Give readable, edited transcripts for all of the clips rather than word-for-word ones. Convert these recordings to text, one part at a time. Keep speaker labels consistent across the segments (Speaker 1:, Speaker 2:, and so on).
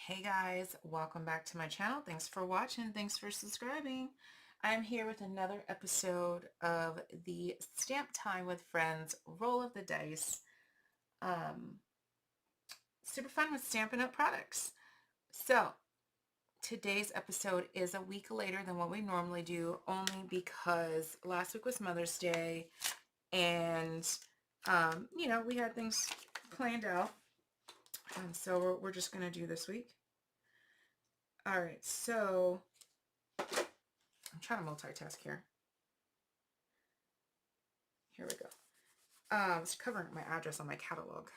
Speaker 1: Hey guys, welcome back to my channel. Thanks for watching. Thanks for subscribing. I'm here with another episode of the Stamp Time with Friends Roll of the Dice. Super fun with Stampin' Up products. So today's episode is a week later than what we normally do, only because last week was Mother's Day and we had things planned out. So we're just going to do this week. All right, so I'm trying to multitask here. Here we go. It's covering my address on my catalog.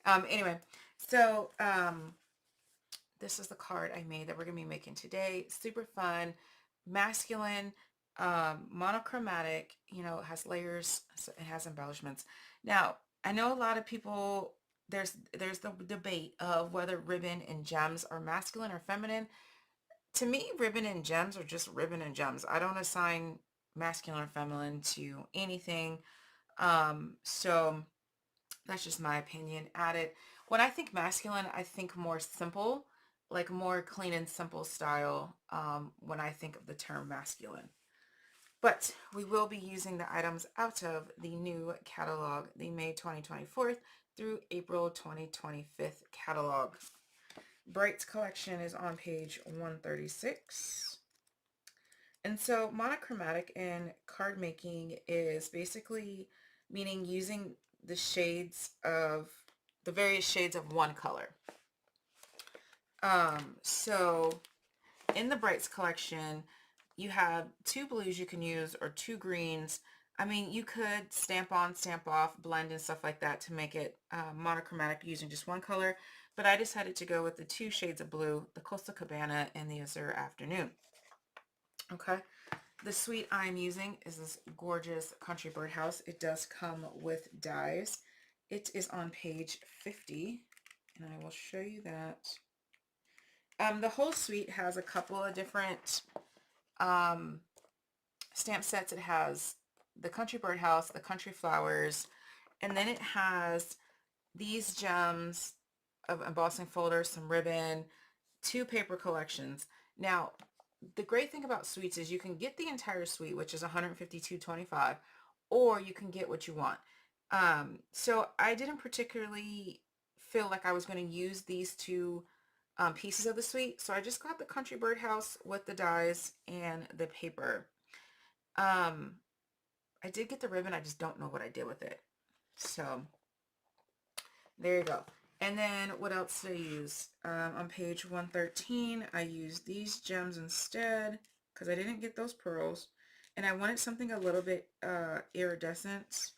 Speaker 1: Anyway, so this is the card I made that we're going to be making today. Super fun, masculine, monochromatic, it has layers, so it has embellishments. Now, I know a lot of people, there's the debate of whether ribbon and gems are masculine or feminine. To me, ribbon and gems are just ribbon and gems. I don't assign masculine or feminine to anything. So that's just my opinion at it. When I think masculine, I think more simple, like more clean and simple style, when I think of the term masculine. But we will be using the items out of the new catalog, the May 2024 through April 2025 catalog. Bright's collection is on page 136. And so monochromatic in card making is basically meaning using the shades of the various shades of one color. So in the Brights collection, you have 2 blues you can use or 2 greens. I mean, you could stamp on, stamp off, blend and stuff like that to make it monochromatic using just one color. But I decided to go with the 2 shades of blue, the Coastal Cabana and the Azure Afternoon. Okay. The suite I'm using is this gorgeous Country Birdhouse. It does come with dies. It is on page 50, and I will show you that. The whole suite has a couple of different stamp sets. It has the Country Birdhouse, the Country Flowers, and then it has these gems of embossing folders, some ribbon, 2 paper collections. Now, the great thing about suites is you can get the entire suite, which is $152.25, or you can get what you want. So I didn't particularly feel like I was going to use these 2 pieces of the suite, so I just got the Country Birdhouse with the dies and the paper. I did get the ribbon, I just don't know what I did with it. So there you go. And then what else did I use? On page 113, I used these gems instead because I didn't get those pearls. And I wanted something a little bit iridescent.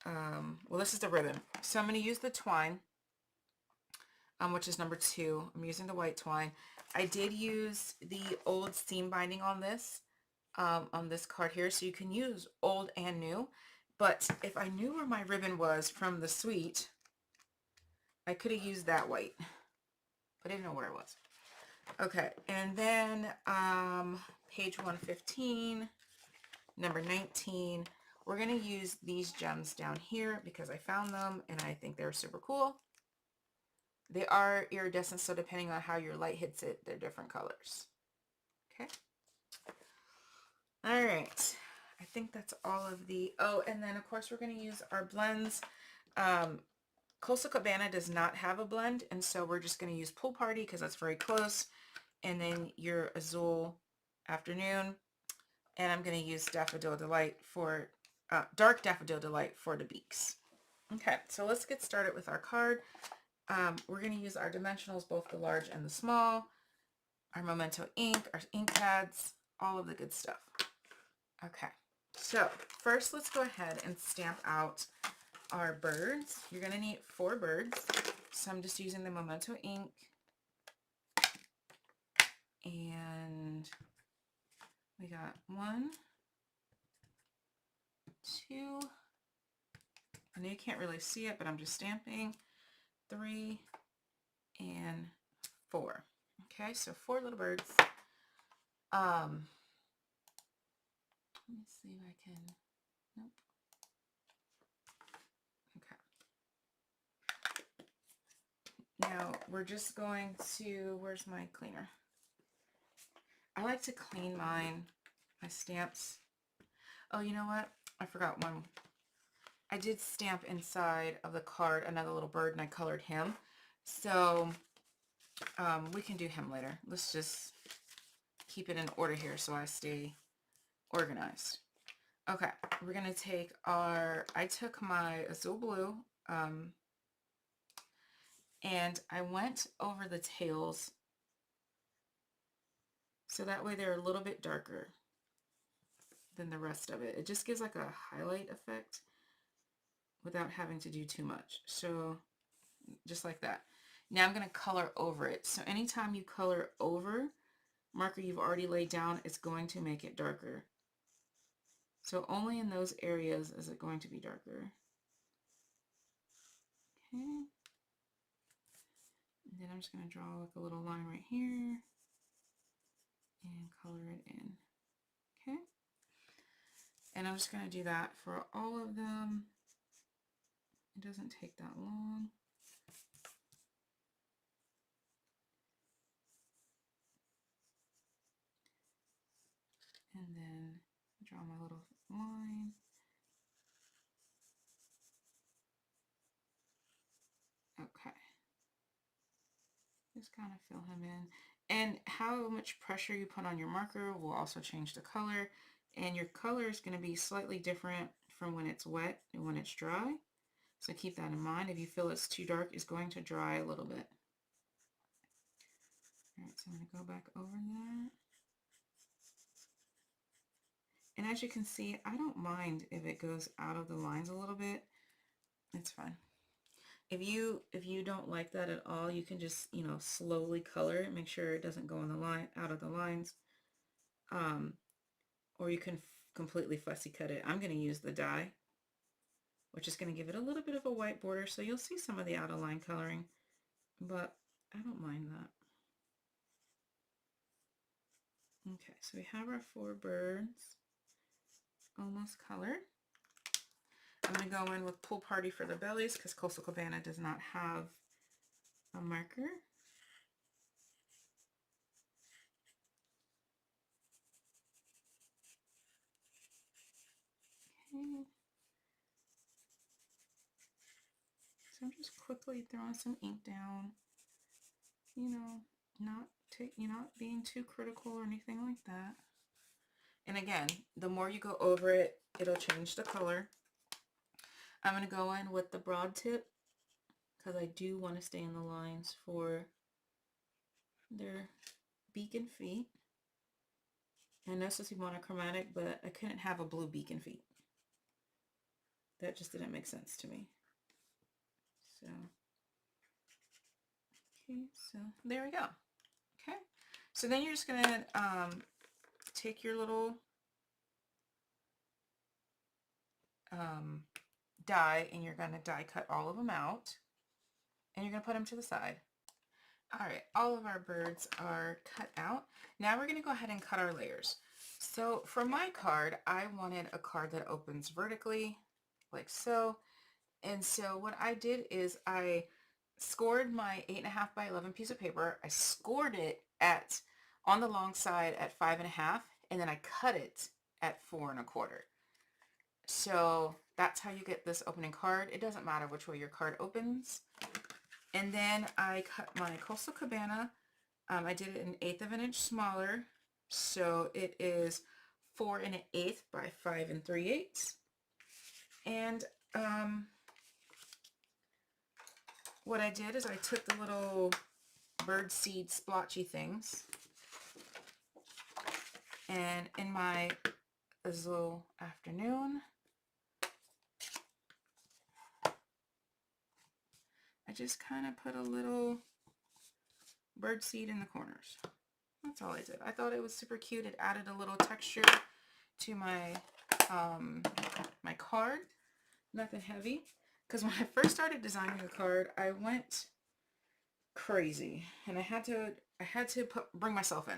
Speaker 1: Well, this is the ribbon. So I'm going to use the twine, which is number 2. I'm using the white twine. I did use the old seam binding on this card here. So you can use old and new. But if I knew where my ribbon was from the suite, I could have used that white, but I didn't know where it was. Okay, and then page 115, number 19, we're going to use these gems down here because I found them and I think they're super cool. They are iridescent, so depending on how your light hits it, they're different colors. Okay. All right. I think that's all of the, oh, and then of course we're going to use our blends. Coastal Cabana does not have a blend, and so we're just going to use Pool Party because that's very close. And then your Azul Afternoon. And I'm going to use Daffodil Delight for, Dark Daffodil Delight for the beaks. Okay, so let's get started with our card. We're going to use our dimensionals, both the large and the small, our Memento ink, our ink pads, all of the good stuff. Okay, so first let's go ahead and stamp out our birds. You're going to need 4 birds. So I'm just using the Memento ink. And we got 1, 2, I know you can't really see it, but I'm just stamping, 3, and 4. Okay, so 4 little birds. Let me see if I can, nope. Okay. Now, we're just going to, where's my cleaner? I like to clean my stamps. Oh, you know what? I forgot one. I did stamp inside of the card another little bird, and I colored him. So we can do him later. Let's just keep it in order here so I stay organized. Okay, we're going to take I took my Azul Blue, and I went over the tails so that way they're a little bit darker than the rest of it. It just gives like a highlight effect without having to do too much. So just like that. Now I'm going to color over it. So anytime you color over marker you've already laid down, it's going to make it darker. So only in those areas is it going to be darker. Okay. And then I'm just going to draw like a little line right here and color it in. Okay. And I'm just going to do that for all of them. It doesn't take that long. And then draw my little line. Okay. Just kind of fill him in. And how much pressure you put on your marker will also change the color. And your color is going to be slightly different from when it's wet and when it's dry. So keep that in mind. If you feel it's too dark, it's going to dry a little bit. All right, so I'm going to go back over that. And as you can see, I don't mind if it goes out of the lines a little bit. It's fine. If you don't like that at all, you can just, slowly color it. Make sure it doesn't go on the line, out of the lines. Or you can completely fussy cut it. I'm going to use the die, which is going to give it a little bit of a white border. So you'll see some of the out of line coloring, but I don't mind that. Okay, so we have our 4 birds almost colored. I'm going to go in with Pool Party for the bellies because Coastal Cabana does not have a marker. Okay. So I'm just quickly throwing some ink down. Not being too critical or anything like that. And again, the more you go over it, it'll change the color. I'm going to go in with the broad tip because I do want to stay in the lines for their beak and feet. I know it's supposed to be monochromatic, but I couldn't have a blue beak and feet. That just didn't make sense to me. So, okay, so there we go. Okay, so then you're just going to take your little die, and you're going to die cut all of them out, and you're going to put them to the side. All right, all of our birds are cut out. Now we're going to go ahead and cut our layers. So for my card, I wanted a card that opens vertically, like so. And so what I did is I scored my 8.5 by 11 piece of paper. I scored it on the long side at 5.5, and then I cut it at 4.25. So that's how you get this opening card. It doesn't matter which way your card opens. And then I cut my Coastal Cabana. I did it 1/8 of an inch smaller. So it is 4 1/8 by 5 3/8. And what I did is I took the little bird seed splotchy things, and in my Azul afternoon, I just kind of put a little bird seed in the corners. That's all I did. I thought it was super cute. It added a little texture to my my card. Nothing heavy. Because when I first started designing the card, I went crazy, and I had to bring myself in.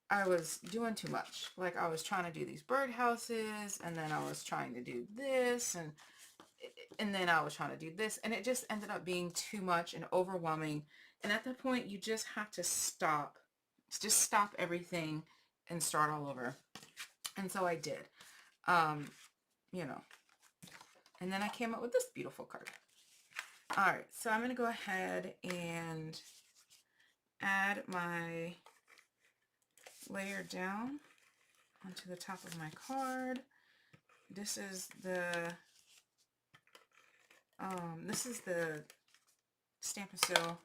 Speaker 1: I was doing too much. Like, I was trying to do these birdhouses, and then I was trying to do this, and then I was trying to do this, and it just ended up being too much and overwhelming. And at that point, you just have to stop. Just stop everything and start all over. And so I did. You know. And then I came up with this beautiful card. All right, so I'm going to go ahead and add my layer down onto the top of my card. This is the Stampin' Seal.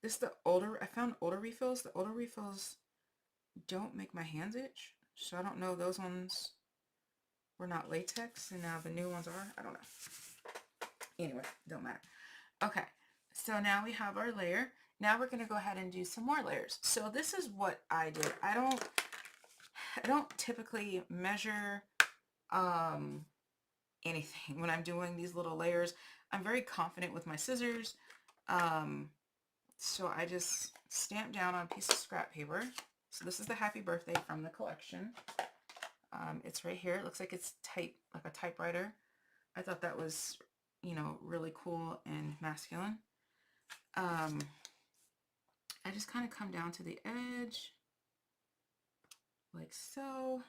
Speaker 1: This is the older, I found older refills. The older refills don't make my hands itch, so I don't know, those ones were not latex, and now the new ones are. I don't know. Anyway, don't matter. Okay, so now we have our layer. Now we're going to go ahead and do some more layers. So this is what I did. I don't typically measure anything when I'm doing these little layers. I'm very confident with my scissors. So I just stamp down on a piece of scrap paper. So this is the happy birthday from the collection. It's right here. It looks like it's like a typewriter. I thought that was, you know, really cool and masculine. I just kind of come down to the edge like so.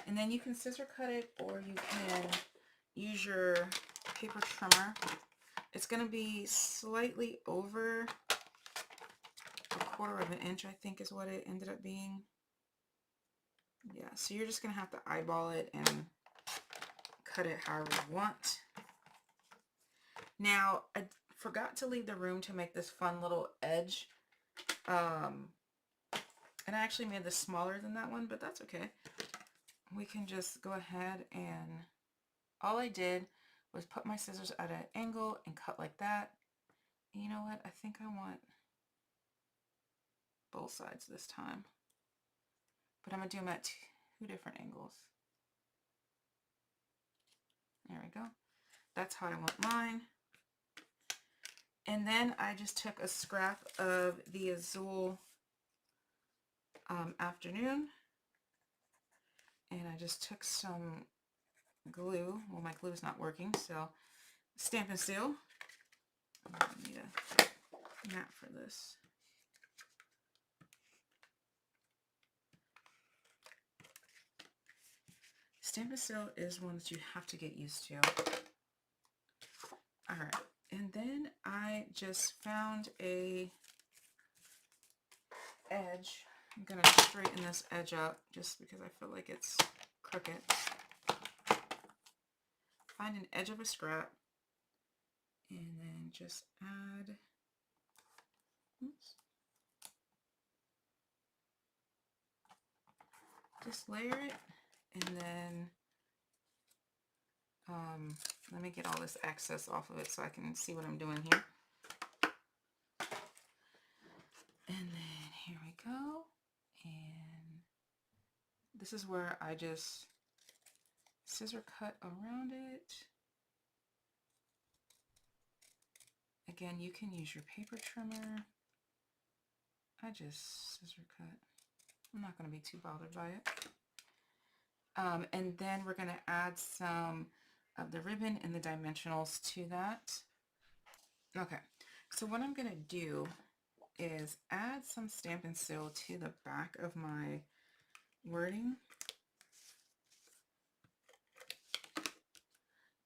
Speaker 1: And then you can scissor cut it, or you can use your paper trimmer. It's going to be slightly over a 1/4 of an inch, I think is what it ended up being. Yeah, so you're just going to have to eyeball it and cut it however you want. Now, I forgot to leave the room to make this fun little edge. And I actually made this smaller than that one, but that's okay. We can just go ahead and all I did was put my scissors at an angle and cut like that. And you know what? I think I want both sides this time. But I'm going to do them at 2 different angles. There we go. That's how I want mine. And then I just took a scrap of the Azure Afternoon. And I just took some glue. Well, my glue is not working, so Stampin' Seal. I need a mat for this. Stampin' Seal is one that you have to get used to. All right, and then I just found a edge. I'm gonna straighten this edge up just because I feel like it's crooked. Find an edge of a scrap and then just add, oops, just layer it, and then let me get all this excess off of it so I can see what I'm doing here. And then here we go, and this is where I just scissor cut around it. Again, you can use your paper trimmer. I just scissor cut. I'm not going to be too bothered by it. And then we're going to add some of the ribbon and the dimensionals to that. Okay, so what I'm going to do is add some Stampin' Seal to the back of my wording.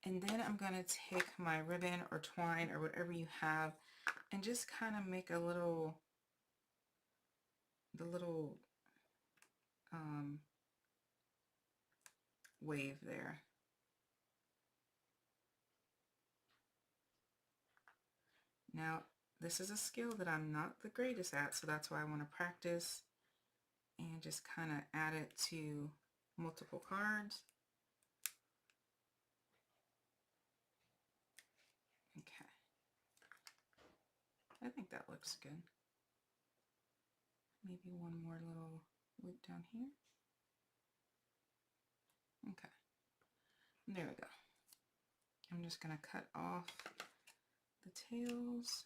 Speaker 1: And then I'm going to take my ribbon or twine or whatever you have and just kind of make a little, wave there. Now, this is a skill that I'm not the greatest at, so that's why I want to practice and just kind of add it to multiple cards. Okay. I think that looks good. Maybe one more little loop down here. Okay. There we go. I'm just going to cut off the tails.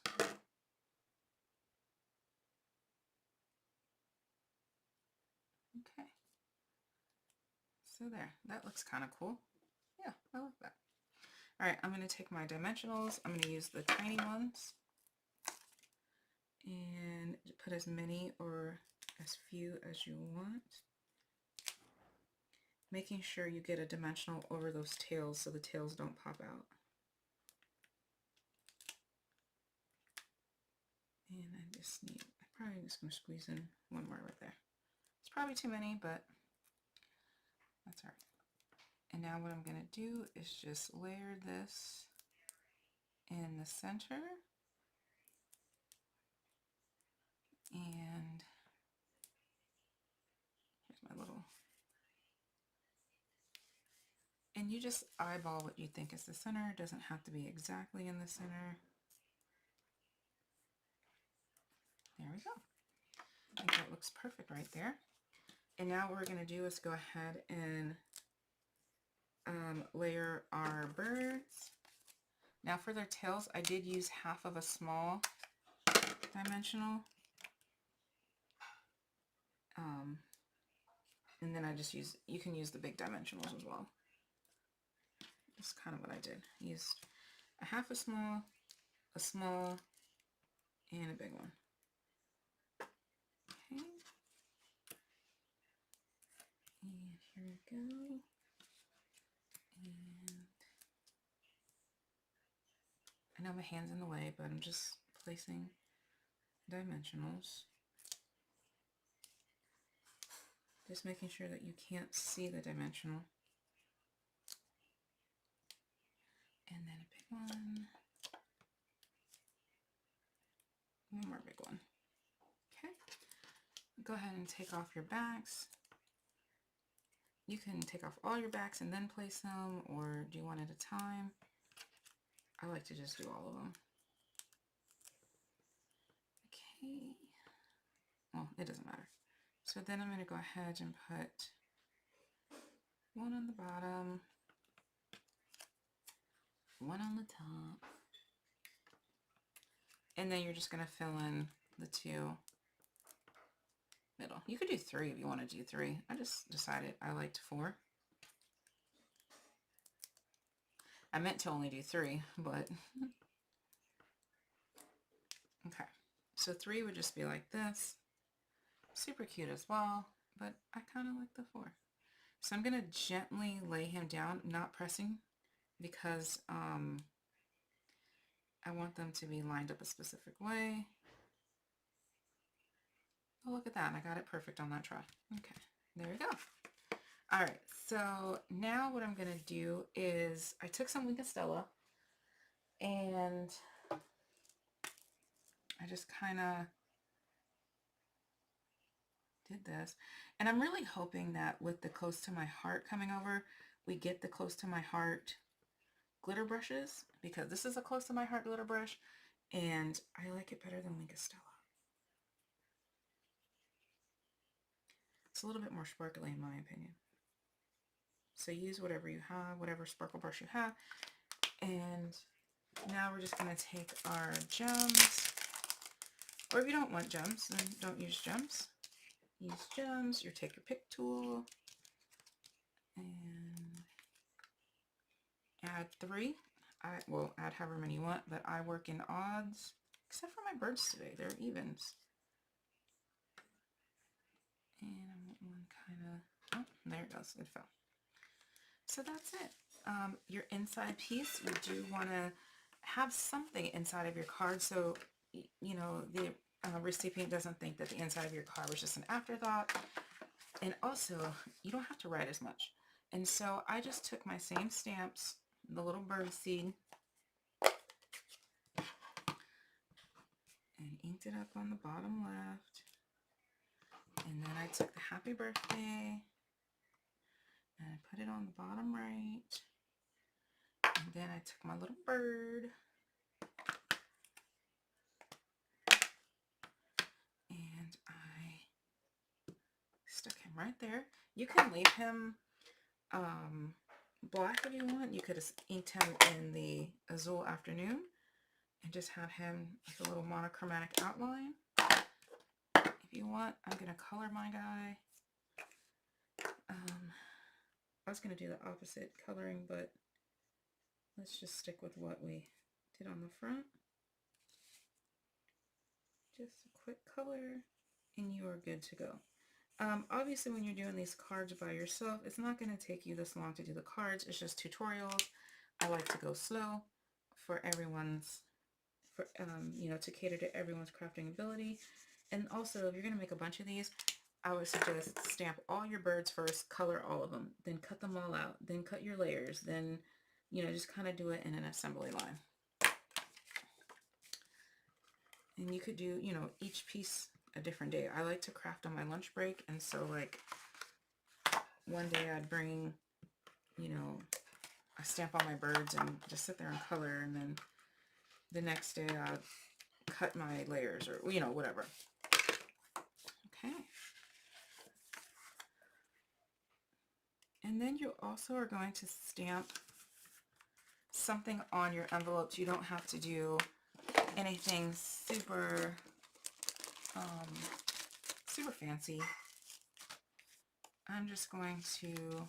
Speaker 1: Okay. So there, that looks kind of cool. Yeah, I like that. All right, I'm going to take my dimensionals. I'm going to use the tiny ones and put as many or as few as you want. Making sure you get a dimensional over those tails so the tails don't pop out. And I just need, I'm probably just going to squeeze in one more right there. It's probably too many, but that's all right. And now what I'm going to do is just layer this in the center. And here's my little, and you just eyeball what you think is the center. It doesn't have to be exactly in the center. There we go. I think that looks perfect right there. And now what we're going to do is go ahead and layer our birds. Now for their tails, I did use half of a small dimensional. And then I just use, you can use the big dimensionals as well. That's kind of what I did. I used a half a small, and a big one. Okay. And here we go. And I know my hand's in the way, but I'm just placing dimensionals. Just making sure that you can't see the dimensional. And then a big one. One more big one. Okay. Go ahead and take off your backs. You can take off all your backs and then place them, or do one at a time? I like to just do all of them. Okay. Well, it doesn't matter. So then I'm going to go ahead and put one on the bottom, one on the top, and then you're just going to fill in the two middle. You could do 3 if you want to do 3. I just decided I liked 4. I meant to only do 3, but okay. So 3 would just be like this. Super cute as well, but I kind of like the 4. So I'm going to gently lay him down, not pressing, because I want them to be lined up a specific way. Oh, look at that. I got it perfect on that try. Okay, there we go. All right, so now what I'm going to do is I took some Wink of Stella and I just kind of did this. And I'm really hoping that with the Close to My Heart coming over, we get the Close to My Heart glitter brushes, because this is a Close to My Heart glitter brush and I like it better than Wink of Stella. It's a little bit more sparkly in my opinion. So use whatever you have, whatever sparkle brush you have. And now we're just going to take our gems. Or if you don't want gems, then don't use gems. Use gems, you take your pick tool and add 3. I will add however many you want, but I work in odds, except for my birds today, they're evens. And I want one kind of, oh, there it goes, it fell. So that's it. Your inside piece, you do want to have something inside of your card so, you know, the recipient doesn't think that the inside of your card was just an afterthought. And also, you don't have to write as much. And so I just took my same stamps, the little bird seed, and inked it up on the bottom left. And then I took the happy birthday and I put it on the bottom right. And then I took my little bird and I stuck him right there. You can leave him black if you want. You could have inked him in the Azure Afternoon and just have him with a little monochromatic outline. If you want, I'm going to color my guy. I was going to do the opposite coloring, but let's just stick with what we did on the front. Just a quick color and you are good to go. Obviously when you're doing these cards by yourself, it's not going to take you this long to do the cards. It's just tutorials. I like to go slow for everyone's, you know, to cater to everyone's crafting ability. And also, if you're going to make a bunch of these, I would suggest stamp all your birds first, color all of them, then cut them all out, then cut your layers, then, you know, just kind of do it in an assembly line. And you could do, you know, each piece a different day. I like to craft on my lunch break, and so like one day I'd bring, you know, I stamp on my birds and just sit there and color, and then the next day I'd cut my layers or, you know, whatever. Okay. And then you also are going to stamp something on your envelopes. You don't have to do anything super, super fancy. I'm just going to,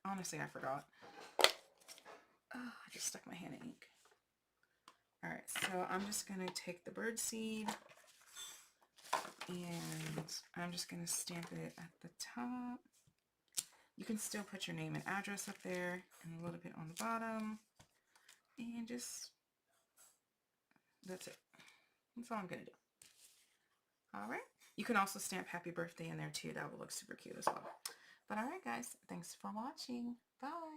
Speaker 1: honestly, I forgot. Oh, I just stuck my hand in ink. All right, so I'm just going to take the bird seed and I'm just going to stamp it at the top. You can still put your name and address up there and a little bit on the bottom. And just, that's it. That's all I'm going to do. All right. You can also stamp happy birthday in there too. That will look super cute as well. But all right, guys. Thanks for watching. Bye.